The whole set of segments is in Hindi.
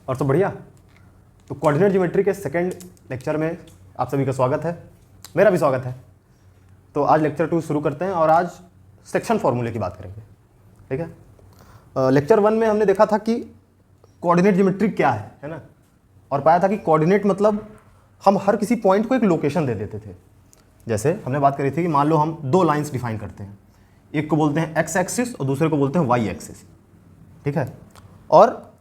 और सब बढ़िया। तो कोऑर्डिनेट ज्योमेट्री के सेकंड लेक्चर में आप सभी का स्वागत है, मेरा भी स्वागत है। तो आज लेक्चर 2 शुरू करते हैं और आज सेक्शन फॉर्मूले की बात करेंगे, ठीक है। लेक्चर 1 में हमने देखा था कि कोऑर्डिनेट ज्योमेट्री क्या है ना, और पाया था कि कोऑर्डिनेट मतलब हम हर किसी पॉइंट को एक लोकेशन दे देते थे। जैसे हमने बात करी थी कि मान लो हम दो लाइंस डिफाइन करते हैं, एक को बोलते हैं एक्स एक्सिस और दूसरे को बोलते हैं वाई एक्सिस, ठीक है। और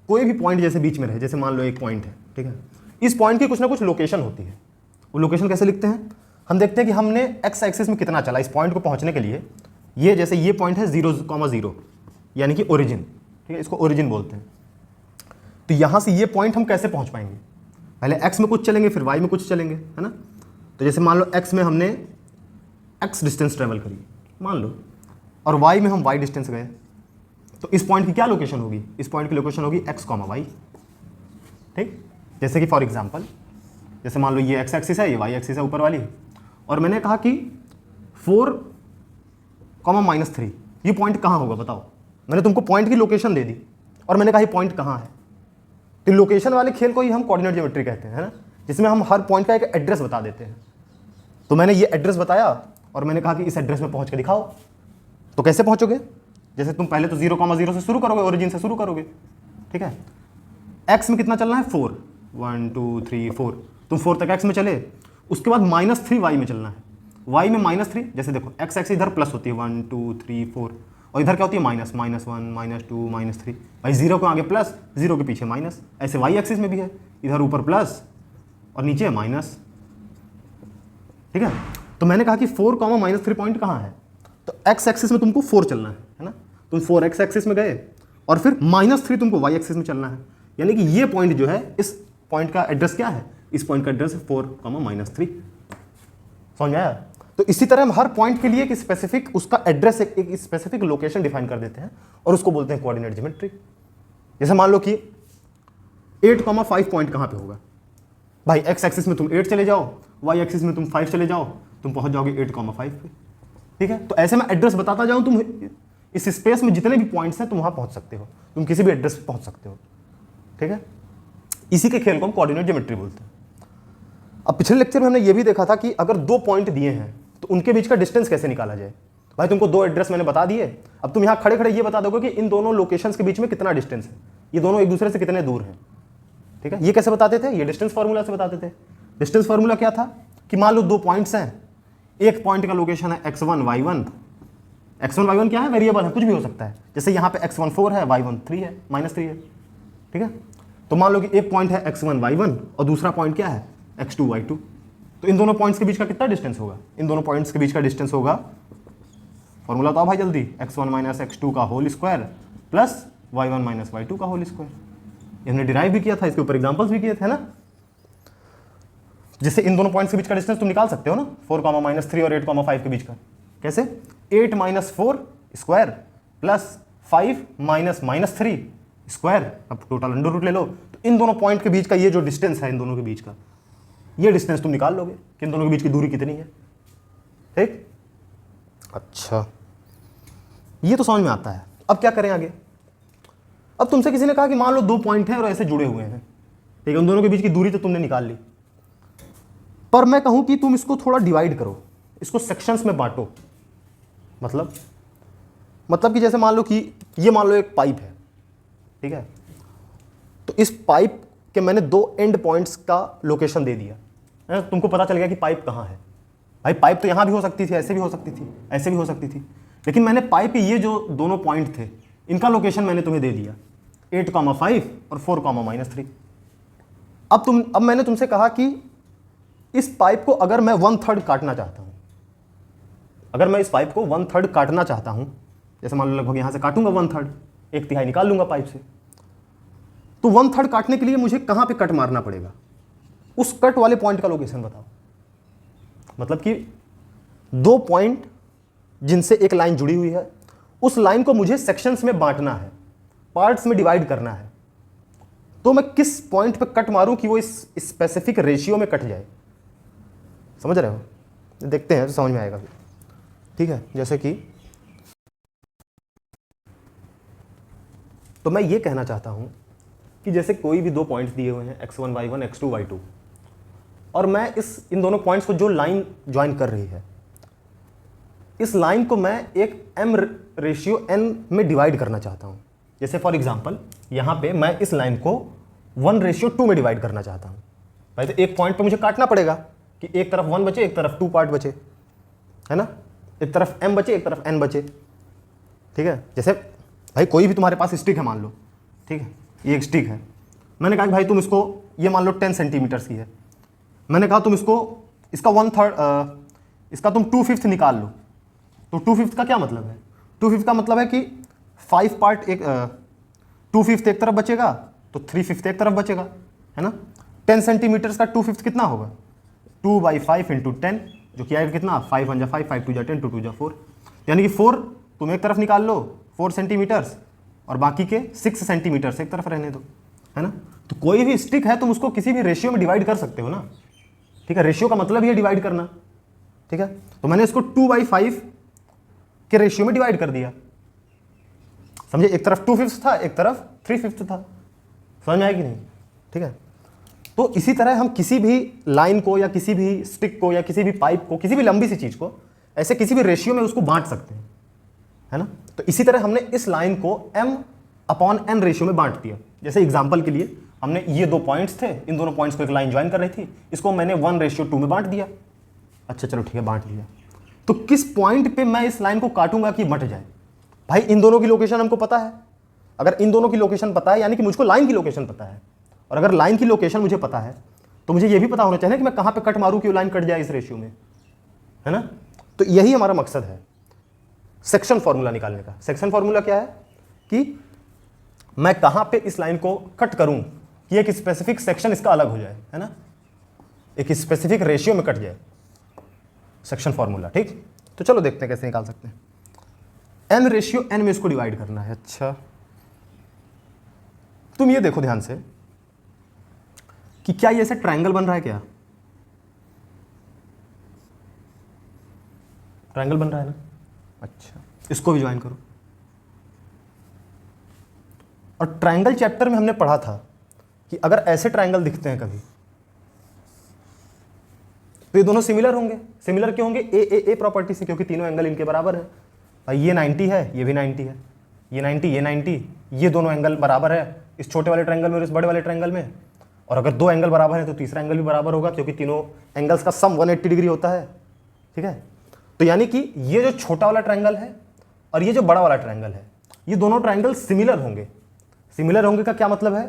कोई भी पॉइंट जैसे बीच में रहे, जैसे मान लो एक पॉइंट है, ठीक है, इस पॉइंट की कुछ ना कुछ लोकेशन होती है। वो लोकेशन कैसे लिखते हैं, हम देखते हैं कि हमने एक्स एक्सिस में कितना चला इस पॉइंट को पहुंचने के लिए। ये जैसे ये पॉइंट है 0,0 यानी कि ओरिजिन, ठीक है, इसको ओरिजिन बोलते हैं। तो यहां से ये पॉइंट हम कैसे पहुंच पाएंगे, पहले एक्स में कुछ चलेंगे फिर वाई में कुछ चलेंगे, है ना। तो जैसे मान लो एक्स में हमने एक्स डिस्टेंस ट्रेवल करी मान लो, और वाई में हम वाई डिस्टेंस गए, तो इस पॉइंट की क्या लोकेशन होगी, इस पॉइंट की लोकेशन होगी एक्स कॉमा वाई, ठीक। जैसे कि फॉर एग्जांपल, जैसे मान लो ये एक्स एक्सिस है, ये वाई एक्सिस है ऊपर वाली, और मैंने कहा कि 4,-3 ये पॉइंट कहाँ होगा बताओ। मैंने तुमको पॉइंट की लोकेशन दे दी और मैंने कहा ये पॉइंट कहाँ है। तो लोकेशन वाले खेल को ही हम कोऑर्डिनेट ज्योमेट्री कहते हैं, है ना, जिसमें हम हर पॉइंट का एक एड्रेस बता देते हैं। तो मैंने ये एड्रेस बताया और मैंने कहा कि इस एड्रेस में पहुंच के दिखाओ। तो कैसे पहुंचोगे, जैसे तुम पहले तो 0,0 से शुरू करोगे, ओरिजिन से शुरू करोगे, ठीक है। एक्स में कितना चलना है 4, 1 2 3 4, तुम 4 तक एक्स में चले, उसके बाद -3 वाई में चलना है। वाई में -3, जैसे देखो एक्स एक्स इधर प्लस होती है 1 2 3 4, और इधर क्या होती है -1 -2 -3। भाई 0 के आगे प्लस, 0 के पीछे माइनस। ऐसे वाई एक्सिस में भी है, इधर ऊपर प्लस और नीचे माइनस, ठीक है। तो मैंने कहा कि 4,-3 पॉइंट कहाँ है, तो एक्स एक्सिस में तुमको 4 चलना है ना। तुम 4 एक्स एक्सिस में गए और फिर -3 तुमको वाई एक्सिस में चलना है, यानी कि ये पॉइंट जो है, इस पॉइंट का एड्रेस क्या है, इस पॉइंट का एड्रेस है 4,-3। समझ में आया। तो इसी तरह हम हर पॉइंट के लिए एक स्पेसिफिक उसका एड्रेस, एक स्पेसिफिक लोकेशन डिफाइन कर देते हैं और उसको बोलते हैं कोऑर्डिनेट ज्योमेट्री। जैसे मान लो कि 8,5 पॉइंट कहाँ पे होगा, भाई एक्स एक्सिस में तुम 8 चले जाओ, वाई एक्सिस में तुम 5 चले जाओ, तुम पहुंच जाओगे 8,5 पे, ठीक है। तो ऐसे मैं एड्रेस बताता जाऊं, तुम इस स्पेस में जितने भी पॉइंट्स हैं तुम वहां पहुंच सकते हो, तुम किसी भी एड्रेस पे पहुंच सकते हो, ठीक है। इसी के खेल को हम कोऑर्डिनेट ज्योमेट्री बोलते हैं। अब पिछले लेक्चर में हमने ये भी देखा था कि अगर दो पॉइंट दिए हैं तो उनके बीच का डिस्टेंस कैसे निकाला जाए। भाई तुमको दो एड्रेस मैंने बता दिए, अब तुम यहां खड़े खड़े ये बता दोगे कि इन दोनों लोकेशंस के बीच में कितना डिस्टेंस है, ये दोनों एक दूसरे से कितने दूर हैं, ठीक है। ये कैसे बताते थे, ये डिस्टेंस फार्मूला से बताते थे। डिस्टेंस फार्मूला क्या था कि मान लो दो पॉइंट्स हैं, एक पॉइंट का लोकेशन है x1 y1। x1 y1 क्या है, वेरिएबल है, कुछ भी हो सकता है। जैसे यहाँ पे x1 4 है, y1 3 है, -3 है, ठीक है। तो मान लो कि एक पॉइंट है x1 y1 और दूसरा पॉइंट क्या है x2 y2। तो इन दोनों पॉइंट्स के बीच का कितना डिस्टेंस होगा, इन दोनों पॉइंट्स के बीच का डिस्टेंस होगा, फॉर्मूला बताओ भाई जल्दी, x1 - x2 का whole square plus y1 - y2 का होल स्क्वायर। हमने डिराइव भी किया था, इसके ऊपर एग्जांपल्स भी किए थे ना। जिससे इन दोनों पॉइंट्स के बीच का डिस्टेंस तुम निकाल सकते हो ना, 4,-3 और 8,5 के बीच का। कैसे, 8 - 4 स्क्वायर प्लस 5 - -3 स्क्वायर, अब टोटल अंडर रूट ले लो। तो इन दोनों पॉइंट के बीच का ये जो डिस्टेंस है, इन दोनों के बीच का ये डिस्टेंस तुम निकाल लोगे कि इन दोनों के बीच की दूरी कितनी है, ठीक। अच्छा, ये तो समझ में आता है। अब क्या करें आगे। अब तुमसे किसी ने कहा कि मान लो दो पॉइंट हैं और ऐसे जुड़े हुए हैं, ठीक है, उन दोनों के बीच की दूरी तो तुमने निकाल ली, पर मैं कहूं कि तुम इसको थोड़ा डिवाइड करो, इसको सेक्शंस में बांटो। मतलब कि जैसे मान लो कि ये मान लो एक पाइप है, ठीक है। तो इस पाइप के मैंने दो एंड पॉइंट्स का लोकेशन दे दिया है, तुमको पता चल गया कि पाइप कहाँ है। भाई पाइप तो यहां भी हो सकती थी, ऐसे भी हो सकती थी, ऐसे भी हो सकती थी, लेकिन मैंने पाइप के ये जो दोनों पॉइंट थे इनका लोकेशन मैंने तुम्हें दे दिया, 8,5 और 4,-3। अब मैंने तुमसे कहा कि इस पाइप को अगर मैं 1/3 काटना चाहता हूं, अगर मैं इस पाइप को 1/3 काटना चाहता हूं, जैसे मान लो लगभग यहां से काटूंगा 1/3, 1/3 निकाल लूंगा पाइप से, तो 1/3 काटने के लिए मुझे कहां पे कट मारना पड़ेगा, उस कट वाले पॉइंट का लोकेशन बताओ। मतलब कि दो पॉइंट जिनसे एक लाइन जुड़ी हुई है, उस लाइन को मुझे सेक्शंस में बांटना है, पार्ट्स में डिवाइड करना है। तो मैं किस पॉइंट पे कट मारूं कि वो इस स्पेसिफिक रेशियो में कट जाए। समझ रहे हो, देखते हैं तो समझ में आएगा, ठीक है। जैसे कि तो मैं ये कहना चाहता हूं कि जैसे कोई भी दो पॉइंट्स दिए हुए हैं x1 y1 x2 y2, और मैं इन दोनों पॉइंट्स को जो लाइन ज्वाइन कर रही है, इस लाइन को मैं एक m/n में डिवाइड करना चाहता हूं। जैसे फॉर एग्जांपल यहां पे मैं इस लाइन को 1/2 में डिवाइड करना चाहता हूं। भाई तो एक पॉइंट पे मुझे काटना पड़ेगा कि एक तरफ 1 बचे, एक तरफ 2 पार्ट बचे, है ना, एक तरफ m बचे, एक तरफ n बचे। ठीक है, जैसे भाई कोई भी तुम्हारे पास स्टिक है मान लो, ठीक है, ये एक स्टिक है, मैंने कहा कि भाई तुम इसको, ये मान लो 10 सेंटीमीटर की है, मैंने कहा तुम इसको, इसका 1/3 इसका तुम 2/5 निकाल लो। तो 2/5 का क्या मतलब है? 2/5 का मतलब है कि 5 पार्ट एक 2/5 एक तरफ बचेगा तो 3/5 एक तरफ बचेगा, है ना। 10 सेंटीमीटर का 2/5 कितना होगा? 2/5 × 10, जो कि आएगा कितना? 5 1 5, 5 2 10, 2 2 4, यानी कि 4 तुम एक तरफ निकाल लो 4 सेंटीमीटर्स, और बाकी के 6 सेंटीमीटर्स एक तरफ रहने दो, है ना। तो कोई भी स्टिक है तुम उसको किसी भी रेशियो में डिवाइड कर सकते हो ना, ठीक है। रेशियो का मतलब ये डिवाइड करना, ठीक है। तो मैंने इसको 2/5 के रेशियो में डिवाइड कर दिया, समझे। एक तरफ 2/5 था, एक तरफ 3/5 था, समझ में आया कि नहीं? ठीक है। तो इसी तरह हम किसी भी लाइन को या किसी भी स्टिक को या किसी भी पाइप को, किसी भी लंबी सी चीज को ऐसे किसी भी रेशियो में उसको बांट सकते हैं, है ना। तो इसी तरह हमने इस लाइन को m/n रेशियो में बांट दिया। जैसे एग्जांपल के लिए हमने ये दो पॉइंट्स थे, इन दोनों पॉइंट्स को एक लाइन ज्वाइन कर रही थी, इसको मैंने 1/2 में बांट दिया। अच्छा चलो ठीक है, बांट दिया। तो किस पॉइंट पे मैं इस लाइन को काटूंगा कि मट जाए? भाई इन दोनों की लोकेशन हमको पता है। अगर इन दोनों की लोकेशन पता है यानी कि मुझको लाइन की लोकेशन पता है, और अगर लाइन की लोकेशन मुझे पता है तो मुझे ये भी पता होना चाहिए कि मैं कहां पे कट मारूं कि वो लाइन कट जाए इस रेशियो में, है ना। तो यही हमारा मकसद है सेक्शन फॉर्मूला निकालने का। सेक्शन फॉर्मूला क्या है कि मैं कहां पे इस लाइन को कट करूं कि एक स्पेसिफिक सेक्शन इसका अलग हो जाए, है ना, एक स्पेसिफिक रेशियो में कट जाए, सेक्शन फॉर्मूला। ठीक, तो चलो देखते हैं कैसे निकाल सकते हैं। m/n में इसको डिवाइड करना है। अच्छा तुम ये देखो ध्यान से कि क्या ये ऐसे ट्रायंगल बन रहा है? क्या ट्रायंगल बन रहा है ना? अच्छा इसको भी ज्वाइन करो। और ट्रायंगल चैप्टर में हमने पढ़ा था कि अगर ऐसे ट्रायंगल दिखते हैं कभी तो ये दोनों सिमिलर होंगे। सिमिलर क्यों होंगे? ए प्रॉपर्टी से, क्योंकि तीनों एंगल इनके बराबर है। भाई ये 90 है, ये भी 90 है, ये 90, ये 90, ये दोनों एंगल बराबर है इस छोटे वाले ट्रायंगल में और इस बड़े वाले ट्रायंगल में। और अगर दो एंगल बराबर है तो तीसरा एंगल भी बराबर होगा, क्योंकि तीनों एंगल्स का सम 180 डिग्री होता है। ठीक है, तो यानी कि ये जो छोटा वाला ट्रायंगल है और ये जो बड़ा वाला ट्रायंगल है, ये दोनों ट्रायंगल सिमिलर होंगे। सिमिलर होंगे का क्या मतलब है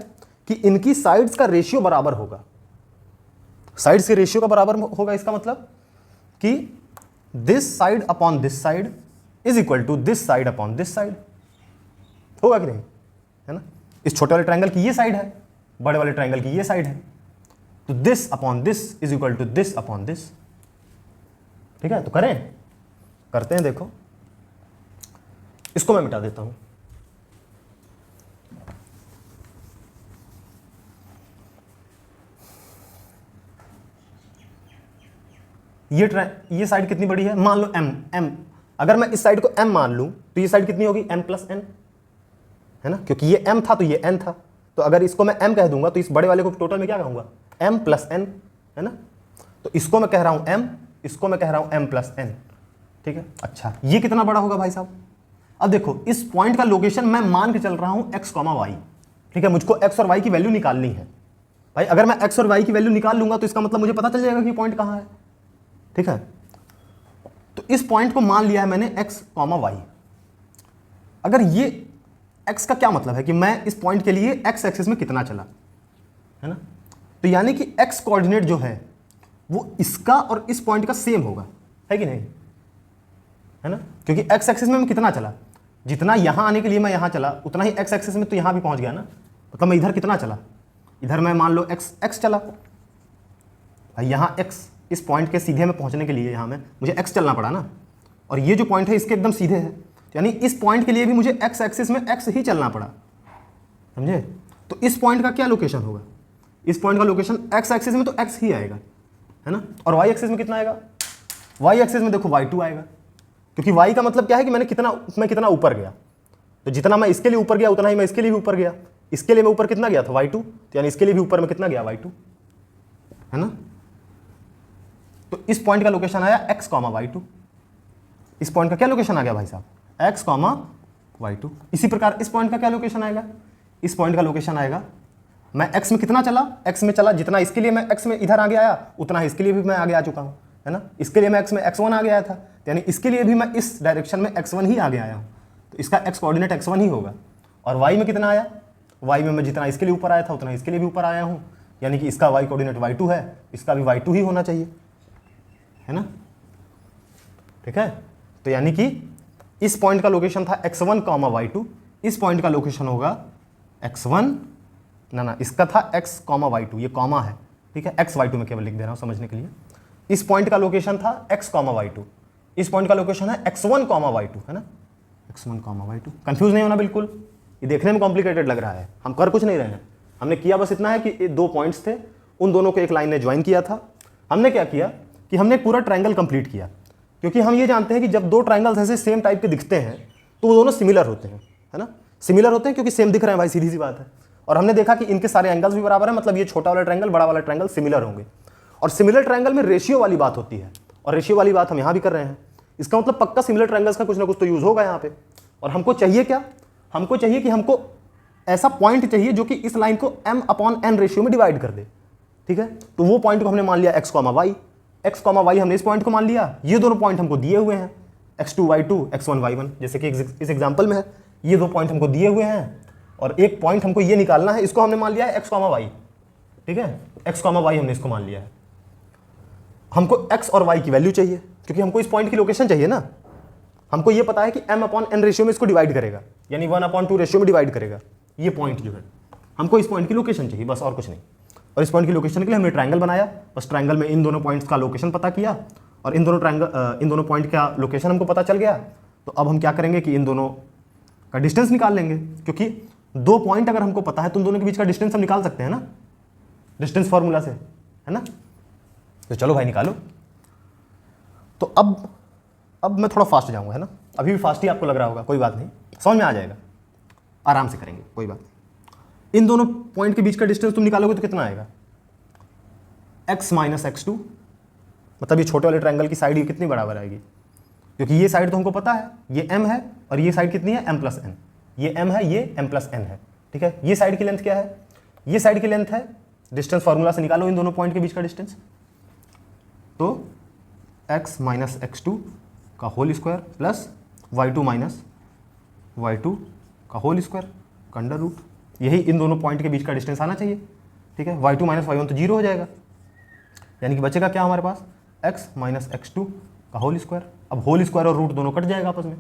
कि इनकी साइड्स का रेशियो बराबर होगा। साइड्स के रेशियो का बराबर होगा, इसका मतलब कि this side upon this side is equal to this side upon this side, होगा कि नहीं, है ना। इस छोटे वाले ट्रायंगल की ये साइड है, बड़े वाले ट्रायंगल की ये साइड है, तो this upon this is equal to this upon this. ठीक है, तो करते हैं। देखो इसको मैं मिटा देता हूं। ये साइड कितनी बड़ी है? मान लो m। अगर मैं इस साइड को m मान लूं तो ये साइड कितनी होगी? m+n, है ना, क्योंकि ये m था तो ये n था। तो अगर इसको मैं m कह दूंगा तो इस बड़े वाले को टोटल में क्या कहूंगा? m+n, है ना। तो इसको मैं कह रहा हूं m, इसको मैं कह रहा हूं m+n। ठीक है, अच्छा ये कितना बड़ा होगा भाई साहब? अब देखो इस पॉइंट का लोकेशन मैं मान के चल रहा हूं x, y। ठीक है, मुझको x और y की वैल्यू निकालनी है। भाई अगर मैं x और y की वैल्यू निकाल लूंगा तो इसका मतलब मुझे पता चल जाएगा कि पॉइंट कहां है। ठीक है, तो इस पॉइंट को मान लिया है मैंने x, y। अगर ये x का क्या मतलब है कि मैं इस पॉइंट के लिए x एक्सिस में कितना चला, है ना। तो यानी कि x कोऑर्डिनेट जो है वो इसका और इस पॉइंट का सेम होगा, है कि नहीं, है ना, क्योंकि x एक्सिस में मैं कितना चला, जितना यहां आने के लिए मैं यहां चला उतना ही x एक्सिस में तो यहां भी पहुंच गया ना। मतलब मैं इधर कितना चला, इधर मैं मान लो x चला, भाई यहां x, इस पॉइंट के सीधे में पहुंचने के लिए यहां में मुझे x चलना पड़ा ना। और ये जो पॉइंट है इसके एकदम सीधे है, यानी इस पॉइंट के लिए भी मुझे x एक्सिस में x ही चलना पड़ा, समझे। तो इस पॉइंट का क्या लोकेशन होगा? इस पॉइंट का लोकेशन x एक्सिस में तो x ही आएगा, है ना। और y एक्सिस में कितना आएगा? y एक्सिस में देखो y2 आएगा, क्योंकि y का मतलब क्या है कि मैं कितना ऊपर गया। तो जितना मैं इसके लिए ऊपर गया उतना ही मैं इसके लिए भी ऊपर गया, इसके लिए मैं ऊपर कितना गया था y2, तो यानी इसके लिए भी ऊपर में कितना गया y2, है ना। तो इस पॉइंट का लोकेशन आया x, y2। इस पॉइंट का क्या लोकेशन आ गया भाई साहब, x, y2। इसी प्रकार इस पॉइंट का क्या लोकेशन आएगा, इस पॉइंट का लोकेशन आएगा, मैं x में कितना चला, x में चला जितना इसके लिए मैं x में इधर आगे आया उतना ही इसके लिए भी मैं आगे आ चुका हूं, है ना। इसके लिए मैं x में x1 आगे आया था, यानी इसके लिए भी मैं इस डायरेक्शन में x1 ही आगे आया हूं, तो इसका x कोऑर्डिनेट x1 ही होगा। और y में कितना आया, y में मैं जितना इसके लिए ऊपर आया था उतना इसके लिए भी ऊपर आया हूं, यानी कि इसका y कोऑर्डिनेट y2 है, इसका भी y2 ही होना चाहिए, है ना। ठीक है, तो यानी कि इस पॉइंट का लोकेशन था x1, y2, इस पॉइंट का लोकेशन होगा x1, ना इसका था x, y2, ये कॉमा है, ठीक है, x, y2 में केवल लिख दे रहा हूं समझने के लिए। इस पॉइंट का लोकेशन था x, y2, इस पॉइंट का लोकेशन है x1, y2, है ना, x1, y2। कंफ्यूज नहीं होना बिल्कुल, ये देखने में कॉम्प्लिकेटेड लग रहा है, हम कर कुछ नहीं रहे हैं, हमने किया बस इतना है कि दो पॉइंट्स थे, उन दोनों को एक लाइन ने ज्वाइन किया था। हमने क्या किया कि हमने पूरा ट्रायंगल कंप्लीट किया, क्योंकि हम ये जानते हैं कि जब दो ट्रायंगल्स ऐसे सेम टाइप के दिखते हैं तो वो दोनों सिमिलर होते हैं, है ना। सिमिलर होते हैं क्योंकि सेम दिख रहे हैं भाई, सीधी सी बात है। और हमने देखा कि इनके सारे एंगल्स भी बराबर है, मतलब ये छोटा वाला ट्रायंगल बड़ा वाला ट्रायंगल सिमिलर होंगे। और सिमिलर ट्रायंगल में रेशियो वाली बात होती है, और रेशियो वाली बात हम यहाँ भी कर रहे हैं। इसका मतलब पक्का सिमिलर ट्रायंगल्स का कुछ ना कुछ तो यूज होगा यहाँ पे। और हमको चाहिए क्या, हमको चाहिए कि हमको ऐसा पॉइंट चाहिए जो कि इस लाइन को m/n रेशियो में डिवाइड कर दे, ठीक है। तो वो पॉइंट को हमने मान लिया x, y हमने इस पॉइंट को मान लिया। ये दोनों पॉइंट हमको दिए हुए हैं x2, y2, x1, y1, जैसे कि इस एग्जाम्पल में है, ये दो पॉइंट हमको दिए हुए हैं और एक पॉइंट हमको ये निकालना है, इसको हमने मान लिया है x, y, ठीक है, x, y हमने इसको मान लिया है। हमको x और y की वैल्यू चाहिए क्योंकि हमको इस पॉइंट की लोकेशन चाहिए ना। हमको ये पता है कि m/n रेशियो में इसको डिवाइड करेगा, यानी 1/2 रेशियो में डिवाइड करेगा ये पॉइंट जो है। हमको इस पॉइंट की लोकेशन चाहिए, बस और कुछ नहीं। और इस पॉइंट की लोकेशन के लिए हमने ट्रायंगल बनाया, बस ट्रायंगल में इन दोनों पॉइंट्स का लोकेशन पता किया और इन दोनों पॉइंट का लोकेशन हमको पता चल गया। तो अब हम क्या करेंगे कि इन दोनों का डिस्टेंस निकाल लेंगे, क्योंकि दो पॉइंट अगर हमको पता है तो उन दोनों के बीच का डिस्टेंस हम निकाल सकते हैं ना, डिस्टेंस फॉर्मूला से, है ना। तो चलो भाई निकालो। तो अब मैं थोड़ा फास्ट जाऊंगा, है ना। अभी भी फास्ट ही आपको लग रहा होगा, कोई बात नहीं, समझ में आ जाएगा, आराम से करेंगे, कोई बात नहीं। इन दोनों पॉइंट के बीच का डिस्टेंस तुम निकालोगे तो कितना आएगा, x - x2, मतलब ये छोटे वाले ट्रायंगल की साइड ये कितनी बराबर आएगी, क्योंकि ये साइड तो हमको पता है ये m है और ये साइड कितनी है m+n, ये m है ये m+n है, ठीक है। ये साइड की लेंथ क्या है, ये साइड की लेंथ है, डिस्टेंस फार्मूला से निकालो इन दोनों पॉइंट के बीच का डिस्टेंस। तो x - x2 का whole square plus y2 - y2 का होल स्क्वायर का अंडर रूट, यही इन दोनों पॉइंट के बीच का डिस्टेंस आना चाहिए, ठीक है। y2 - y1 तो 0 हो जाएगा, यानी कि बचेगा क्या हमारे पास, x - x2 का होल स्क्वायर। अब होल स्क्वायर और रूट दोनों कट जाएगा आपस में,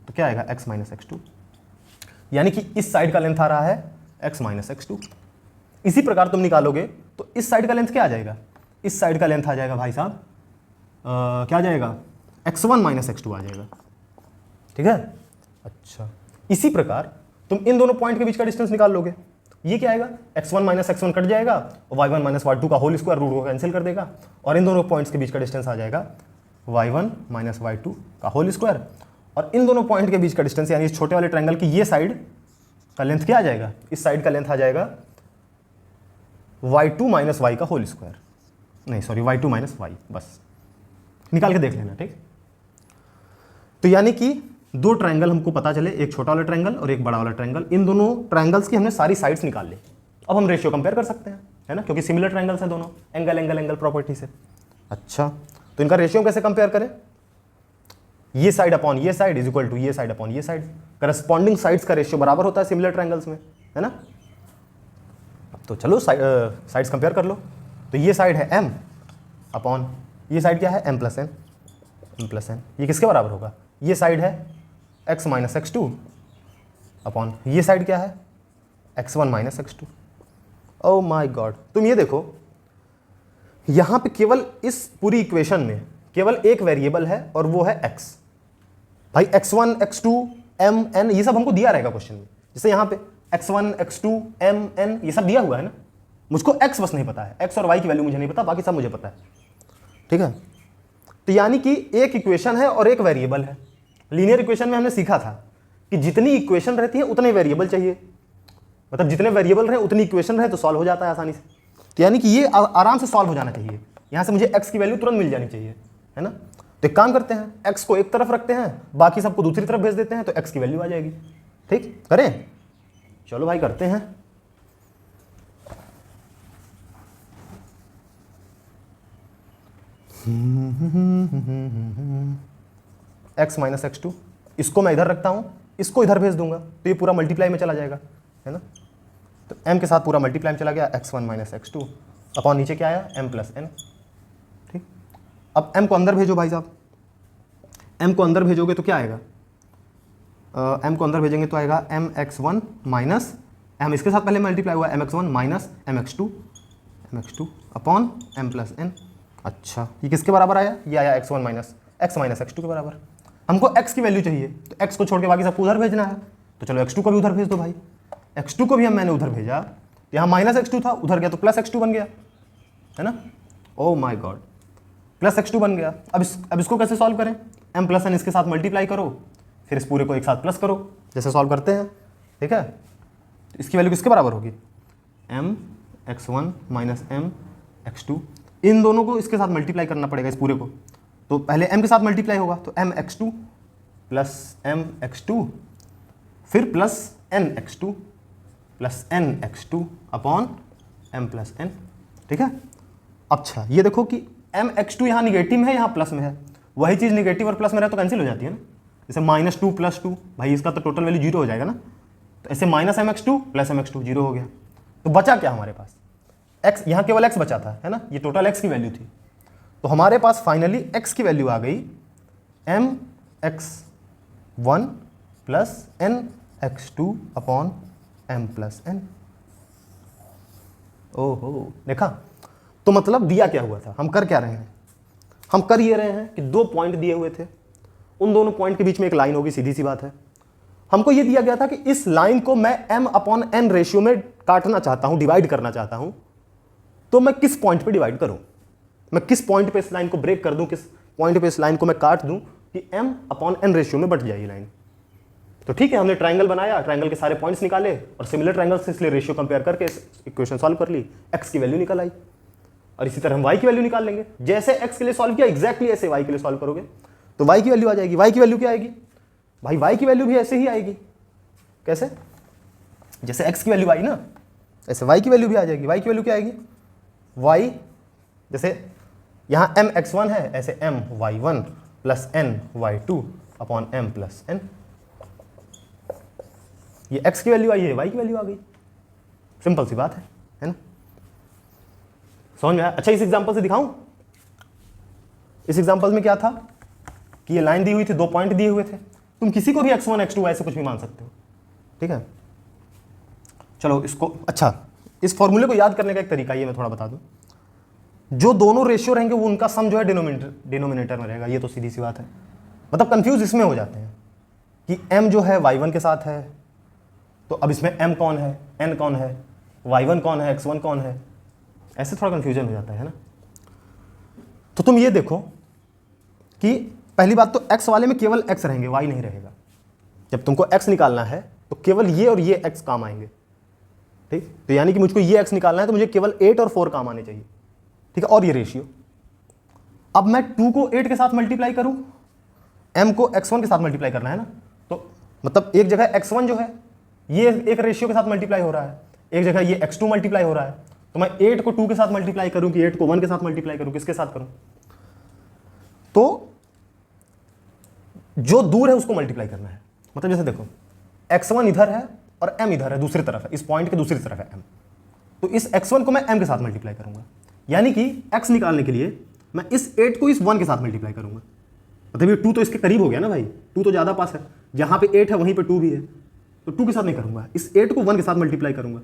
तो क्या आएगा x - x2, यानी कि इस साइड का लेंथ आ रहा है x - x2। इसी प्रकार तुम निकालोगे तो इस साइड का लेंथ क्या आ जाएगा, इस साइड का लेंथ आ जाएगा भाई साहब क्या आ जाएगा, x1 - x2 आ जाएगा, ठीक है। अच्छा, इसी प्रकार तुम इन दोनों पॉइंट के बीच का डिस्टेंस निकाल लोगे, ये क्या आएगा, x1 - x1 कट जाएगा और y1 - y2 का होल स्क्वायर रूट को कैंसिल कर देगा, और इन दोनों पॉइंट्स के बीच का डिस्टेंस आ जाएगा y1 - y2 का होल स्क्वायर। और इन दोनों पॉइंट के बीच का डिस्टेंस यानी इस छोटे वाले ट्रायंगल की ये साइड का लेंथ क्या आ जाएगा, इस साइड का लेंथ आ जाएगा y2 - y का होल स्क्वायर, नहीं सॉरी y2 - y, बस निकाल के देख लेना, ठीक। तो यानी कि दो ट्रायंगल हमको पता चले, एक छोटा वाला ट्रायंगल और एक बड़ा वाला ट्रायंगल, इन दोनों ट्रायंगल्स की हमने सारी साइड्स निकाल ली। अब हम रेशियो कंपेयर कर सकते हैं, है ना, क्योंकि सिमिलर ट्रायंगल्स हैं दोनों, एंगल प्रॉपर्टी से। अच्छा, तो इनका रेशियो कैसे कंपेयर करें, ये साइड अपॉन ये साइड इज इक्वल टू ये साइड अपॉन ये साइड, करस्पॉन्डिंग साइड्स का रेशियो बराबर होता है सिमिलर ट्रायंगल्स में, है ना। तो चलो साइड्स कंपेयर कर लो। तो ये साइड है m अपॉन ये साइड क्या है m+n, ये किसके बराबर होगा, ये साइड है x - x2 अपॉन ये साइड क्या है x1 - x2। Oh my God, तुम ये देखो यहां पे केवल इस पूरी इक्वेशन में केवल एक वेरिएबल है और वो है x। भाई x1 x2 m n ये सब हमको दिया रहेगा क्वेश्चन में, जैसे यहाँ पे x1 x2 m n ये सब दिया हुआ है ना, मुझको x बस नहीं पता है, x और y की वैल्यू मुझे नहीं पता, बाकी सब मुझे पता है, ठीक है। तो यानी कि एक इक्वेशन है और एक वेरिएबल है। लीनियर इक्वेशन में हमने सीखा था कि जितनी इक्वेशन रहती है उतने वेरिएबल चाहिए, मतलब जितने वेरिएबल रहे उतनी इक्वेशन रहे तो सॉल्व हो जाता है आसानी से। तो यानी कि ये आराम से सॉल्व हो जाना चाहिए, यहाँ से मुझे x की वैल्यू तुरंत मिल जानी चाहिए, है ना। तो एक काम करते हैं, x को एक तरफ रखते हैं, बाकी सबको दूसरी तरफ भेज देते हैं, तो x की वैल्यू आ जाएगी। ठीक, करें? चलो भाई करते हैं। x माइनस एक्स टू, इसको मैं इधर रखता हूँ, इसको इधर भेज दूंगा तो ये पूरा मल्टीप्लाई में चला जाएगा, है ना। तो m के साथ पूरा मल्टीप्लाई में चला गया, x1 minus x two upon नीचे क्या आया m प्लस n। ठीक, अब m को अंदर भेजो भाई साहब, m को अंदर भेजोगे तो क्या आएगा, m को अंदर भेजेंगे तो आएगा mx1 माइनस m, इसके साथ पहले मल्टीप्लाई हुआ mx1 minus mx2 upon m plus n। अच्छा, ये किसके बराबर आया, ये आया x1 माइनस x2 के बराबर। हमको x की वैल्यू चाहिए, तो x को छोड़ के बाकी सबको उधर भेजना है, तो चलो x2 को भी उधर भेज दो भाई। x2 को भी मैंने उधर भेजा, तो यहाँ माइनस x2 था, उधर गया तो प्लस x2 बन गया, है ना। Oh my God, plus x2 बन गया। अब इसको कैसे सॉल्व करें, m प्लस n इसके साथ मल्टीप्लाई करो, फिर इस पूरे को एक साथ प्लस करो, जैसे सॉल्व करते हैं। ठीक है, तो इसकी वैल्यू किसके बराबर होगी, mx1 माइनस mx2, इन दोनों को इसके साथ मल्टीप्लाई करना पड़ेगा इस पूरे को। तो पहले m के साथ मल्टीप्लाई होगा, तो mx2 प्लस mx2 फिर plus nx2 plus nx2 upon m plus n। ठीक है, अच्छा ये देखो कि mx2 यहाँ निगेटिव में है, यहाँ प्लस में है, वही चीज़ निगेटिव और प्लस में रहे तो कैंसिल हो जाती है ना। जैसे -2 + 2, भाई इसका तो टोटल वैल्यू 0 हो जाएगा ना, तो ऐसे माइनस mx2 प्लस mx2 0 हो गया। तो बचा क्या हमारे पास, x, यहाँ केवल x बचा था, है ना, ये टोटल x की वैल्यू थी। तो हमारे पास फाइनली x की वैल्यू आ गई mx1 plus nx2 upon m plus n। ओहो, देखा, तो मतलब दिया क्या हुआ था, हम कर क्या रहे हैं, हम कर ये रहे हैं कि 2 पॉइंट दिए हुए थे, उन दोनों पॉइंट के बीच में एक लाइन होगी, सीधी सी बात है। हमको ये दिया गया था कि इस लाइन को मैं m अपॉन n रेशियो में काटना चाहता हूं, डिवाइड करना चाहता हूं, तो मैं किस पॉइंट पे डिवाइड करूं, मैं किस पॉइंट पे इस लाइन को ब्रेक कर दूं, किस पॉइंट पे इस लाइन को मैं काट दूं कि m अपॉन n रेशियो में बट जाए ये लाइन। तो ठीक है, हमने ट्राइंगल बनाया, ट्राइंगल के सारे पॉइंट्स निकाले और सिमिलर ट्राइंगल से इसलिए रेशियो कंपेयर करके इक्वेशन सॉल्व कर ली, x की वैल्यू निकल आई। और इसी तरह हम y की वैल्यू निकाल लेंगे, जैसे x के लिए सॉल्व किया एग्जैक्टली ऐसे y के लिए सॉल्व करोगे तो y की वैल्यू आ जाएगी। y की वैल्यू क्या आएगी भाई, y की वैल्यू भी ऐसे ही आएगी, कैसे, जैसे x की वैल्यू आई ना, ऐसे y की वैल्यू भी आ जाएगी। y की वैल्यू क्या आएगी, y जैसे यहाँ mx1 है, ऐसे my1 plus ny2 upon m plus n। ये x की वैल्यू आई है, y की वैल्यू आ गई, सिंपल सी बात है ना, समझ में आया। अच्छा, इस एग्जांपल से दिखाऊं, इस एग्जांपल में क्या था कि ये लाइन दी हुई थी, 2 पॉइंट दिए हुए थे, तुम किसी को भी x1 x2 ऐसे कुछ भी मान सकते हो। ठीक है, चलो इसको, अच्छा इस फॉर्मूले को याद करने का एक तरीका ये मैं थोड़ा बता दूं, जो दोनों रेशियो रहेंगे वो उनका सम जो है डिनोमिनेटर में रहेगा, ये तो सीधी सी बात है। मतलब कंफ्यूज इसमें हो जाते हैं कि m जो है y1 के साथ है, तो अब इसमें m कौन है, n कौन है, y1 कौन है, x1 कौन है, ऐसे थोड़ा कंफ्यूजन हो जाता है ना। तो तुम ये देखो कि पहली बात तो x वाले में केवल x रहेंगे, y नहीं रहेगा। जब तुमको x निकालना है तो केवल ये और ये x काम आएंगे। ठीक, तो यानी कि मुझको ये x निकालना है तो मुझे केवल 8 और 4 काम आने चाहिए। ठीक है, और ये रेशियो, अब मैं 2 को 8 के साथ मल्टीप्लाई करूं, m को x1 के साथ मल्टीप्लाई करना है ना, तो मतलब एक जगह x1 जो है ये एक रेशियो के साथ मल्टीप्लाई हो रहा है, एक जगह ये x2 मल्टीप्लाई हो रहा है, तो मैं 8 को 2 के साथ मल्टीप्लाई करूं कि 8 को 1 के साथ मल्टीप्लाई करूं, किसके साथ करूं, तो जो दूर है उसको मल्टीप्लाई करना है। मतलब जैसे देखो x1 इधर है और m इधर है, दूसरी तरफ है, इस पॉइंट के दूसरी तरफ है m, तो इस x1 को मैं m के साथ मल्टीप्लाई करूंगा, यानी कि x निकालने के लिए मैं इस 8 को इस 1 के साथ मल्टीप्लाई करूंगा। मतलब ये 2 तो इसके करीब हो गया ना भाई, 2 तो ज़्यादा पास है, जहाँ पे 8 है वहीं पे 2 भी है, तो 2 के साथ नहीं करूंगा, इस 8 को 1 के साथ मल्टीप्लाई करूंगा।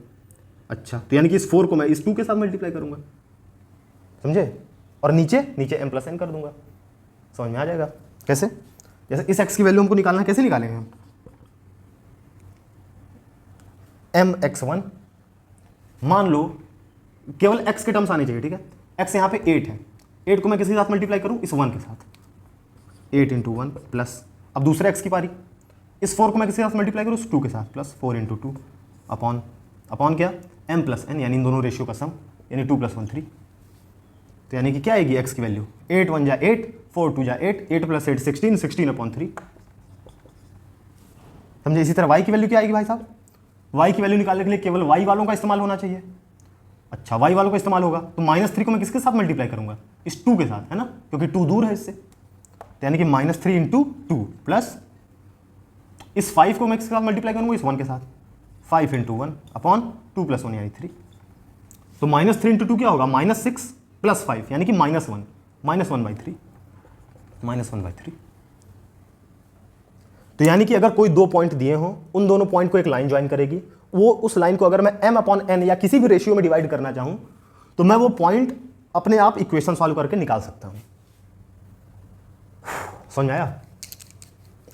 अच्छा, तो यानी कि इस 4 को मैं इस 2 के साथ मल्टीप्लाई करूंगा, समझे, और नीचे m प्लस n कर दूंगा। समझ में आ जाएगा कैसे, जैसे इस x की वैल्यू हमको निकालना है, कैसे निकालेंगे हम, mx1 मान लो केवल x के टर्म्स आने चाहिए। ठीक है, x यहाँ पे 8 है, 8 को मैं किसके साथ मल्टीप्लाई करूँ, इस 1 के साथ, 8 × 1 प्लस, अब दूसरे x की पारी, इस 4 को मैं किसके साथ मल्टीप्लाई करूँ, इस 2 के साथ, प्लस 4 × 2 अपॉन अपॉन क्या, m प्लस n, यानी इन दोनों रेशियो का सम, यानी 2 + 1 3। तो यानी कि क्या आएगी x की वैल्यू, 8 1 जा 8, 4 2 जा 8, 8 + 8 16, 16/3। समझे। इसी तरह y की वैल्यू क्या आएगी भाई साहब, y की वैल्यू निकालने के लिए केवल y वालों का इस्तेमाल होना चाहिए। अच्छा, y वालों का इस्तेमाल होगा तो -3 को मैं किसके साथ मल्टीप्लाई करूंगा, इस 2 के साथ, है ना, क्योंकि 2 दूर है इससे। तो यानी कि -3 × 2 प्लस इस 5 को मैं किसके साथ मल्टीप्लाई करूंगा, इस 1 के साथ, 5 × 1 अपॉन 2 + 1 यानी 3। तो -3 × 2 क्या होगा, -6 + 5 यानी कि -1, -1/3, -1/3। तो यानी कि अगर कोई दो पॉइंट दिए हों, उन दोनों पॉइंट को एक लाइन ज्वाइन करेगी, वो उस लाइन को अगर मैं m/n या किसी भी रेशियो में डिवाइड करना चाहूं तो मैं वो पॉइंट अपने आप इक्वेशन सॉल्व करके निकाल सकता हूं। समझ आया।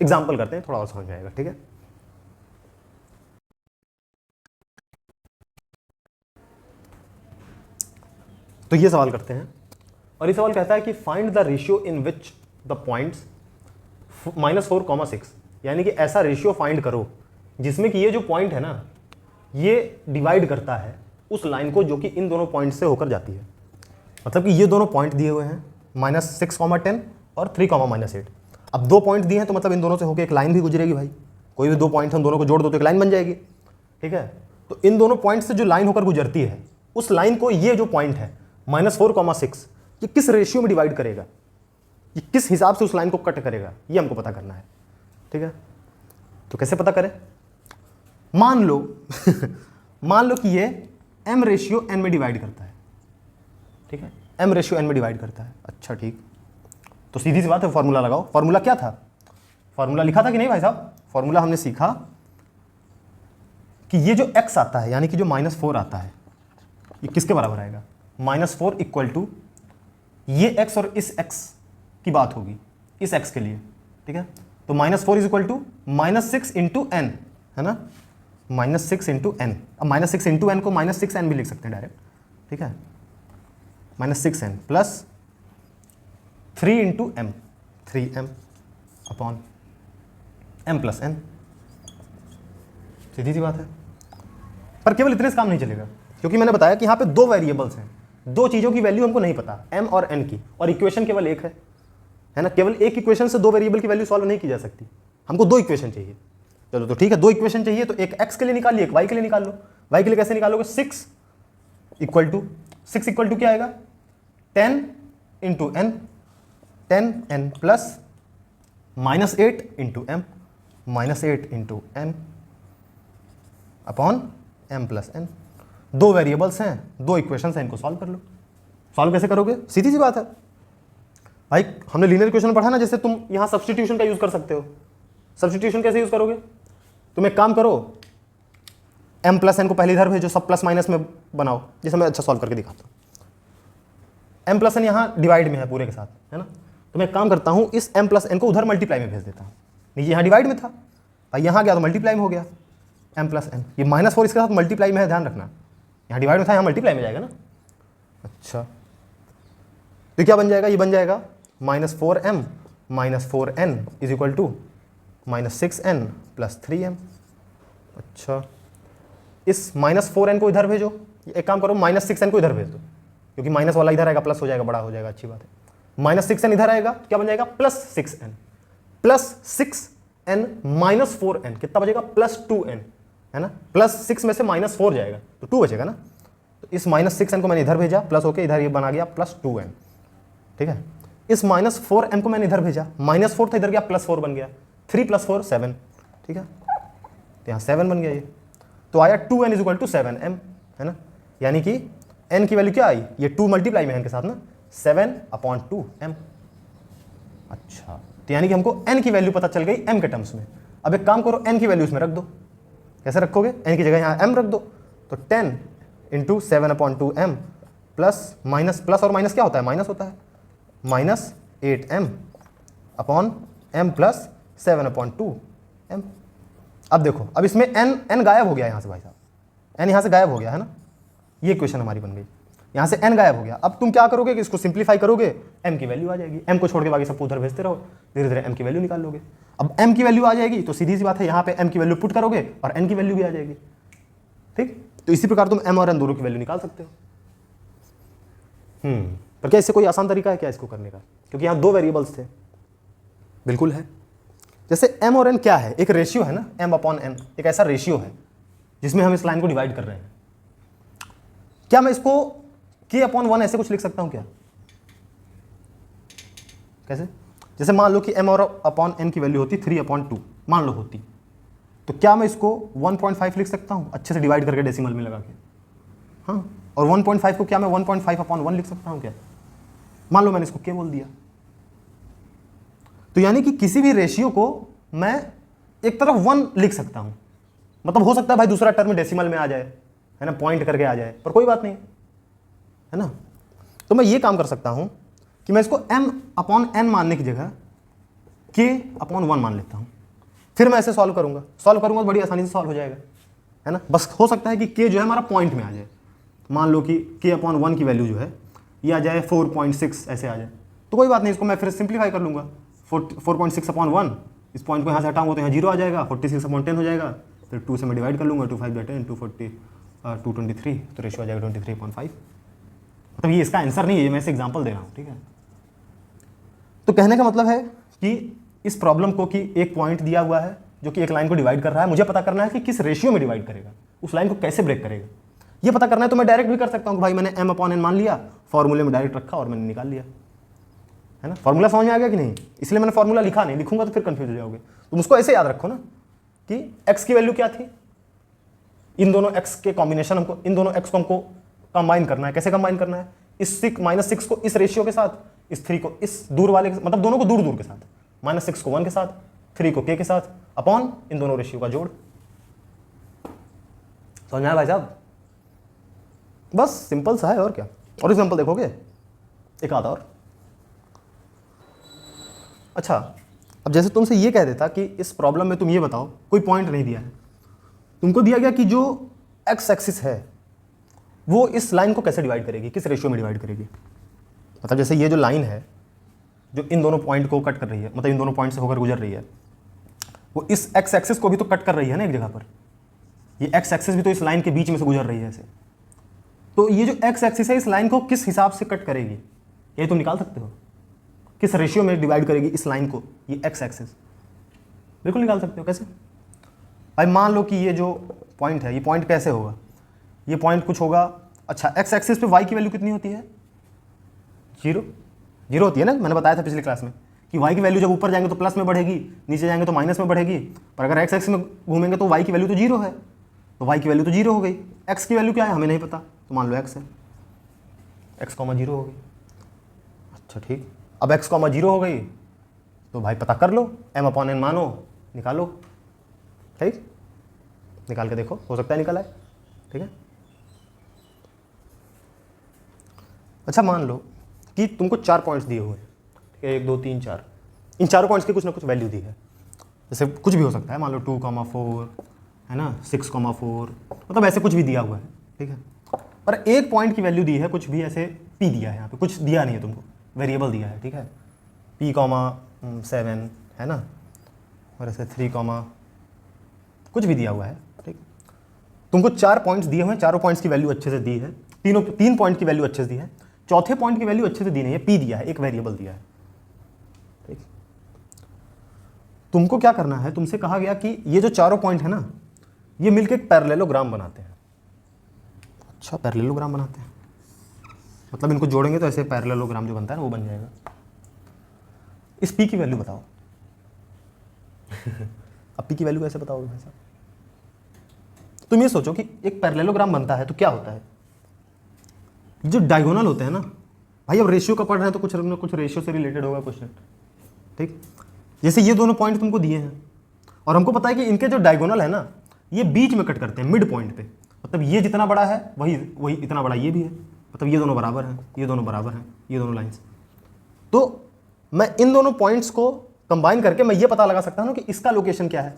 एग्जाम्पल करते हैं, थोड़ा और समझ आएगा, ठीक है। तो ये सवाल करते हैं, और ये सवाल कहता है कि find the ratio in which the points -4, 6, यानी कि ऐसा रेशियो फाइंड करो जिसमें कि ये जो पॉइंट है ना, ये डिवाइड करता है उस लाइन को जो कि इन दोनों पॉइंट से होकर जाती है। मतलब कि ये दोनों पॉइंट दिए हुए हैं, -6, 10 और 3, -8। अब दो पॉइंट दिए हैं तो मतलब इन दोनों से होकर एक लाइन भी गुजरेगी भाई। कोई भी दो पॉइंट हम दोनों को जोड़ दो तो एक लाइन बन जाएगी, ठीक है। तो इन दोनों पॉइंट से जो लाइन होकर गुजरती है, उस लाइन को ये जो पॉइंट है -4, 6, ये किस रेशियो में डिवाइड करेगा, ये किस हिसाब से उस लाइन को कट करेगा, ये हमको पता करना है, ठीक है। तो कैसे पता करें, मान लो मान लो कि ये m/n में डिवाइड करता है, ठीक है, m/n में डिवाइड करता है। अच्छा ठीक, तो सीधी सी बात है, फॉर्मूला लगाओ। फॉर्मूला क्या था, फॉर्मूला लिखा था कि नहीं भाई साहब। फॉर्मूला हमने सीखा कि ये जो x आता है, यानी कि जो -4 आता है, ये किसके बराबर आएगा, -4 = ये x और इस x की बात होगी, इस x के लिए, ठीक है। तो -4 = -6 × n, है ना, -6 × n। अब -6 × n को -6n भी लिख सकते हैं डायरेक्ट, ठीक है, -6n plus 3 × m, 3m upon m + n। सीधी सी बात है। पर केवल इतने से काम नहीं चलेगा, क्योंकि मैंने बताया कि यहाँ पे दो वेरिएबल्स हैं, दो चीज़ों की वैल्यू हमको नहीं पता, m और n की, और इक्वेशन केवल एक है ना। केवल एक इक्वेशन से दो वेरिएबल की वैल्यू सॉल्व नहीं की जा सकती, हमको दो इक्वेशन चाहिए। चलो तो ठीक है, दो इक्वेशन चाहिए, तो एक x के लिए निकाल ली, एक y के लिए निकाल लो। y के लिए कैसे निकालोगे, 6 = क्या आएगा, 10 × n, 10n plus -8 × m, -8 × n upon m + n। दो वेरिएबल्स हैं, दो इक्वेशंस हैं, इनको सॉल्व कर लो। सॉल्व कैसे करोगे, सीधी सी बात है भाई, हमने लीनियर इक्वेशन पढ़ा ना, जैसे तुम यहाँ सब्स्टिट्यूशन का यूज कर सकते हो। सब्स्टिट्यूशन कैसे यूज करोगे, तुम एक काम करो, m + n को पहले इधर भेजो, सब प्लस माइनस में बनाओ, जैसे मैं अच्छा सॉल्व करके दिखाता हूँ। m + n यहाँ डिवाइड में है पूरे के साथ, है ना। तो मैं एक काम करता हूँ, इस m + n को उधर मल्टीप्लाई में भेज देता हूँ। नीचे यहाँ डिवाइड में था भाई, यहाँ गया तो मल्टीप्लाई में हो गया, m + n। ये -4 इसके साथ मल्टीप्लाई में है, ध्यान रखना, यहाँ डिवाइड में था, यहाँ मल्टीप्लाई में जाएगा ना। अच्छा, तो क्या बन जाएगा, ये बन जाएगा -4m - 4n = -6n + 3m। अच्छा, इस -4n को इधर भेजो, एक काम करो, -6n को इधर भेज दो, क्योंकि माइनस वाला इधर आएगा, प्लस हो जाएगा, बड़ा हो जाएगा, अच्छी बात है। -6n इधर आएगा, क्या बन जाएगा, +6n, +6n - 4n कितना बचेगा, +2n, है ना। +6 में से -4 जाएगा तो 2 बचेगा ना। तो इस -6n को मैंने इधर भेजा, प्लस होके इधर ये बना गया +2n, ठीक है। इस -4m को मैंने इधर भेजा, -4 था, इधर गया +4 बन गया, 3 + 4 7, ठीक है। तो यहाँ 7 बन गया ये, तो आया 2n = 7m, है ना। यानी कि n की वैल्यू क्या आई, ये 2 मल्टीप्लाई में n के साथ ना, 7/2m। अच्छा, तो यानी कि हमको n की वैल्यू पता चल गई m के टर्म्स में। अब एक काम करो, n की वैल्यू इसमें रख दो। कैसे रखोगे, n की जगह यहाँ m रख दो, तो 10 × 7/2m प्लस और माइनस क्या होता है, माइनस होता है, -8m अपॉन m + 7/2m। अब देखो, अब इसमें n गायब हो गया यहाँ से भाई साहब, n यहाँ से गायब हो गया, है ना। ये इक्वेशन हमारी बन गई, यहाँ से n गायब हो गया। अब तुम क्या करोगे कि इसको सिंप्लीफाई करोगे, m की वैल्यू आ जाएगी, m को छोड़ के बाकी सबको उधर भेजते रहो, धीरे धीरे m की वैल्यू निकाल लोगे। अब m की वैल्यू आ जाएगी तो सीधी सी बात है, यहाँ पे m की वैल्यू पुट करोगे और n की वैल्यू भी आ जाएगी, ठीक। तो इसी प्रकार तुम m और n दोनों की वैल्यू निकाल सकते हो। पर क्या इससे कोई आसान तरीका है क्या इसको करने का? क्योंकि यहाँ 2 वेरिएबल्स थे। बिल्कुल है। जैसे m और n क्या है? एक रेशियो है ना, m/n, एक ऐसा रेशियो है जिसमें हम इस लाइन को डिवाइड कर रहे हैं। क्या मैं इसको k/1 ऐसे कुछ लिख सकता हूं क्या? कैसे? जैसे मान लो कि m और अपॉन n की वैल्यू होती 3/2, मान लो होती, तो क्या मैं इसको 1.5 लिख सकता हूं अच्छे से डिवाइड करके डेसिमल में लगा के? हाँ, और 1.5 को क्या मैं 1.5/1 लिख सकता हूं क्या? मान लो मैंने इसको k बोल दिया। तो यानी कि किसी भी रेशियो को मैं एक तरफ 1 लिख सकता हूं, मतलब हो सकता है भाई दूसरा टर्म डेसिमल में आ जाए, है ना, पॉइंट करके आ जाए, पर कोई बात नहीं, है ना। तो मैं ये काम कर सकता हूं कि मैं इसको m/n मानने की जगह k/1 मान लेता हूं। फिर मैं ऐसे सॉल्व करूंगा तो बड़ी आसानी से सॉल्व हो जाएगा, है ना। बस हो सकता है कि k जो है हमारा पॉइंट में आ जाए। मान लो कि k/1 की वैल्यू जो है ये आ जाए 4.6 ऐसे आ जाए, तो कोई बात नहीं, इसको मैं फिर सिंप्लीफाई कर लूंगा। 4.6/1, इस पॉइंट को यहाँ से हटाऊंगा तो यहाँ 0 आ जाएगा, 46/10 हो जाएगा, फिर 2 से मैं डिवाइड कर लूंगा, 2 5 10, 223, तो रेशियो आ जाएगा 23.5। मतलब ये इसका आंसर नहीं है, मैं इसे एग्जांपल दे रहा हूँ, ठीक है। तो कहने का मतलब है कि इस प्रॉब्लम को कि एक पॉइंट दिया हुआ है जो कि एक लाइन को डिवाइड कर रहा है, मुझे पता करना है कि किस रेशियो में डिवाइड करेगा, उस लाइन को कैसे ब्रेक करेगा, ये पता करना है। तो मैं डायरेक्ट भी कर सकता हूँ कि भाई मैंने m/n मान लिया, फॉर्मूले में डायरेक्ट रखा और मैंने निकाल लिया, है ना। फॉर्मूला समझ में आ गया कि नहीं? इसलिए मैंने फॉर्मूला लिखा नहीं, लिखूंगा तो फिर कंफ्यूज हो जाओगे। तुम उसको ऐसे याद रखो ना कि x की वैल्यू क्या थी, इन दोनों x के कॉम्बिनेशन, हमको इन दोनों x को हमको कंबाइन करना है। कैसे कंबाइन करना है? इस -6 को इस रेशियो के साथ, इस 3 को इस दूर वाले के, मतलब दोनों को दूर दूर के साथ, -6 को 1 के साथ, 3 को k के साथ, अपॉन इन दोनों रेशियो का जोड़। समझ में आया भाई साहब? बस सिंपल सा है, और क्या। और एग्जांपल देखोगे एक आधा और। अच्छा, अब जैसे तुमसे ये कह देता कि इस प्रॉब्लम में तुम ये बताओ, कोई पॉइंट नहीं दिया है, तुमको दिया गया कि जो x एक्सिस है वो इस लाइन को कैसे डिवाइड करेगी, किस रेशियो में डिवाइड करेगी। मतलब जैसे ये जो लाइन है जो इन दोनों पॉइंट को कट कर रही है, मतलब इन दोनों पॉइंट से होकर गुजर रही है, वो इस x एक्सिस को भी तो कट कर रही है ना एक जगह पर। ये x एक्सिस भी तो इस लाइन के बीच में से गुजर रही है ऐसे। तो ये जो x एक्सिस है इस लाइन को किस हिसाब से कट करेगी, ये तुम निकाल सकते हो। किस रेशियो में डिवाइड करेगी इस लाइन को ये x एक्सिस, बिल्कुल निकाल सकते हो। कैसे भाई? मान लो कि ये जो पॉइंट है, ये पॉइंट कैसे होगा, ये पॉइंट कुछ होगा। अच्छा, x एक्सिस पे y की वैल्यू कितनी होती है? 0 होती है ना। मैंने बताया था पिछली क्लास में कि y की वैल्यू जब ऊपर जाएंगे तो प्लस में बढ़ेगी, नीचे जाएंगे तो माइनस में बढ़ेगी। पर अगर x एक्सिस में घूमेंगे तो y की वैल्यू तो 0 है, तो y की वैल्यू तो 0 हो गई। x की वैल्यू क्या है हमें नहीं पता, तो मान लो x है, x, 0 हो गई। अच्छा ठीक, अब x, 0 हो गई तो भाई पता कर लो, m/n मानो, निकालो। ठीक, निकाल के देखो, हो सकता है निकल आए। ठीक है। अच्छा, मान लो कि तुमको 4 पॉइंट्स दिए हुए हैं, ठीक है, 1 2 3 4, इन चारों पॉइंट्स की कुछ ना कुछ वैल्यू दी है। जैसे कुछ भी हो सकता है, मान लो 2,4 है ना, 6,4, मतलब ऐसे कुछ भी दिया हुआ है। ठीक है, पर एक पॉइंट की वैल्यू दी है, कुछ भी ऐसे p दिया है, यहाँ पे कुछ दिया नहीं है तुमको, वेरिएबल दिया है। ठीक है, p,7 है ना, और ऐसे 3, कुछ भी दिया हुआ है। ठीक, तुमको 4 पॉइंट्स दिए हुए हैं, चारों पॉइंट्स की वैल्यू अच्छे से दी है, 3 पॉइंट की वैल्यू अच्छे से दी है, चौथे पॉइंट की वैल्यू अच्छे से दी नहीं है, p दिया है, एक वेरिएबल दिया है। ठीक, तुमको क्या करना है, तुमसे कहा गया कि ये जो चारों पॉइंट है ना, ये मिलकर एक पैरेललोग्राम बनाते हैं। अच्छा, पैरेललोग्राम बनाते हैं, मतलब इनको जोड़ेंगे तो ऐसे पैरेललोग्राम जो बनता है ना वो बन जाएगा। इस p की वैल्यू बताओ। अब p की वैल्यू कैसे बताओगे भाई साहब? तुम ये सोचो कि एक पैरेललोग्राम बनता है तो क्या होता है, जो डायगोनल होते हैं ना भाई, अब रेशियो का पढ़ रहे हैं तो कुछ ना कुछ रेशियो से रिलेटेड होगा क्वेश्चन। ठीक, जैसे ये दोनों पॉइंट तुमको दिए हैं और हमको पता है कि इनके जो डायगोनल है ना, ये बीच में कट करते हैं, मिड पॉइंट पे। मतलब ये जितना बड़ा है वही इतना बड़ा ये भी है, मतलब ये दोनों बराबर हैं, ये दोनों बराबर हैं, ये दोनों लाइंस। तो मैं इन दोनों पॉइंट्स को कंबाइन करके मैं ये पता लगा सकता हूँ कि इसका लोकेशन क्या है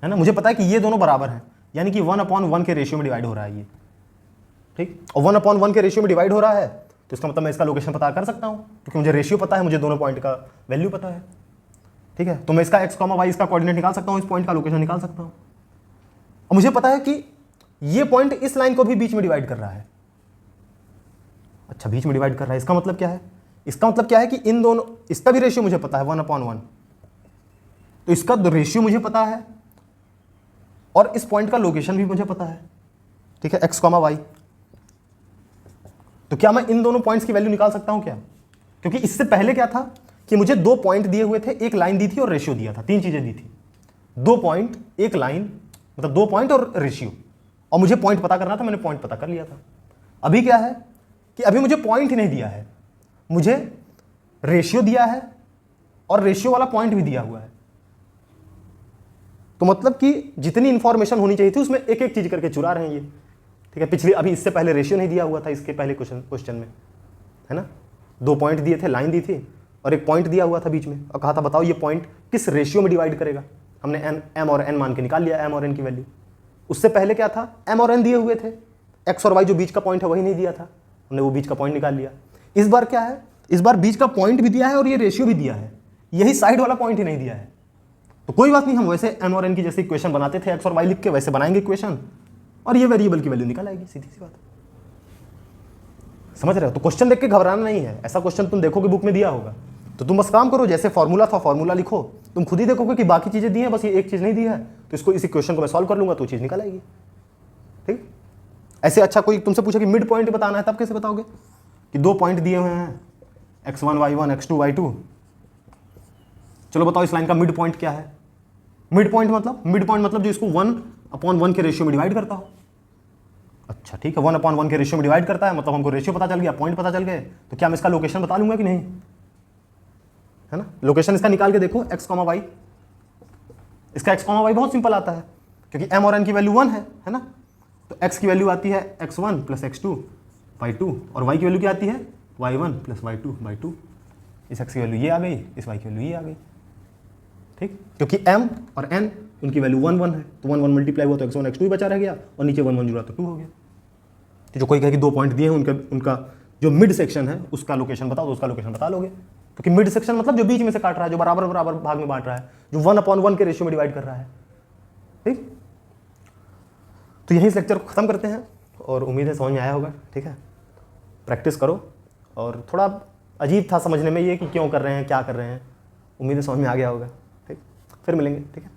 ना। मुझे पता है कि ये दोनों बराबर हैं, यानी कि 1/1 के रेशियो में डिवाइड हो रहा है ये। ठीक, और 1/1 के रेशियो में डिवाइड हो रहा है तो इसका मतलब मैं इसका लोकेशन पता कर सकता हूँ, क्योंकि मुझे रेशियो पता है, मुझे दोनों पॉइंट का वैल्यू पता है। ठीक है, तो मैं इसका x, y इसका कोऑर्डिनेट निकाल सकता हूँ, इस पॉइंट का लोकेशन निकाल सकता हूँ। और मुझे पता है कि ये पॉइंट इस लाइन को भी बीच में डिवाइड कर रहा है। अच्छा, बीच में डिवाइड कर रहा है, इसका मतलब क्या है? इसका मतलब क्या है कि इन दोनों, इसका भी रेशियो मुझे पता है 1/1, तो इसका रेशियो मुझे पता है और इस पॉइंट का लोकेशन भी मुझे पता है, ठीक है, x, y। तो क्या मैं इन दोनों पॉइंट्स की वैल्यू निकाल सकता हूं क्या? क्योंकि इससे पहले क्या था कि मुझे 2 पॉइंट दिए हुए थे, एक लाइन दी थी और रेशियो दिया था, 3 चीजें दी थी। 2 पॉइंट, एक लाइन, मतलब 2 पॉइंट और रेशियो, और मुझे पॉइंट पता करना था, मैंने पॉइंट पता कर लिया था। अभी क्या है कि अभी मुझे पॉइंट ही नहीं दिया है, मुझे रेशियो दिया है और रेशियो वाला पॉइंट भी दिया हुआ है। तो मतलब कि जितनी इंफॉर्मेशन होनी चाहिए थी उसमें एक एक चीज करके चुरा रहे हैं ये, ठीक है। पिछले, अभी इससे पहले रेशियो नहीं दिया हुआ था, इसके पहले क्वेश्चन में, है ना। 2 पॉइंट दिए थे, लाइन दी थी और एक पॉइंट दिया हुआ था बीच में, और कहा था बताओ ये पॉइंट किस रेशियो में डिवाइड करेगा। हमने m और n मान के निकाल लिया, m और n की वैल्यू। उससे पहले क्या था, m और n दिए हुए थे, x और y जो बीच का पॉइंट है वही नहीं दिया था, हमने वो बीच का पॉइंट निकाल लिया। इस बार क्या है, इस बार बीच का पॉइंट भी दिया है और ये रेशियो भी दिया है, यही साइड वाला पॉइंट ही नहीं दिया है। तो कोई बात नहीं, हम वैसे m और n की जैसे इक्वेशन बनाते थे x और y लिख के, वैसे बनाएंगे इक्वेशन और ये वेरिएबल की वैल्यू निकल आएगी, सीधी सी बात। समझ रहे हो? तो क्वेश्चन देख के घबराना नहीं है, ऐसा क्वेश्चन तुम देखोगे बुक में दिया होगा तो तुम बस काम करो, जैसे फॉर्मूला था फॉर्मूला लिखो, तुम खुद ही देखोगे कि बाकी चीजें दी हैं, बस ये एक चीज नहीं दी है, तो इसको, इस इक्वेशन को मैं सॉल्व कर लूंगा तो चीज निकल आएगी, ठीक। ऐसे अच्छा कोई तुमसे पूछे कि मिड पॉइंट बताना है, तब कैसे बताओगे कि 2 पॉइंट दिए हुए हैं, x1 y1 x2 y2, चलो बताओ इस लाइन का मिड पॉइंट क्या है। मिड पॉइंट मतलब जो इसको 1/1 के रेशियो में डिवाइड करता हो। अच्छा ठीक है, 1/1 के रेशियो में डिवाइड करता है, मतलब हमको रेशियो पता चल गया, पॉइंट पता चल गए, तो क्या मैं इसका लोकेशन बता लूंगा कि नहीं, है ना। लोकेशन इसका निकाल के देखो, x, y। इसका x, y बहुत सिंपल आता है, क्योंकि m और n की वैल्यू 1 है ना। तो x की वैल्यू आती है x1 + x2 y2, और y की वैल्यू क्या आती है y1 + y2 y2। इस x की वैल्यू ये आ गई, इस y की वैल्यू ये आ गई, ठीक। क्योंकि m और n उनकी वैल्यू 1 है, तो 1 मल्टीप्लाई हुआ तो x1 x2 ही बचा रह गया, और नीचे 1 जुड़ा तो 2 हो गया। तो जो कोई कहे कि 2 पॉइंट दिए हैं, उनका जो मिड सेक्शन है उसका लोकेशन बताओ, तो उसका लोकेशन बता लोगे, क्योंकि मिड सेक्शन मतलब जो बीच में से काट रहा है, जो बराबर बराबर भाग में बांट रहा है, जो 1/1 के रेशियो में डिवाइड कर रहा है, ठीक। तो यही इस लेक्चर को खत्म करते हैं, और उम्मीद है समझ में आया होगा, ठीक है। प्रैक्टिस करो, और थोड़ा अजीब था समझने में ये कि क्यों कर रहे हैं, क्या कर रहे हैं, उम्मीद है समझ में आ गया होगा, ठीक। फिर मिलेंगे, ठीक है।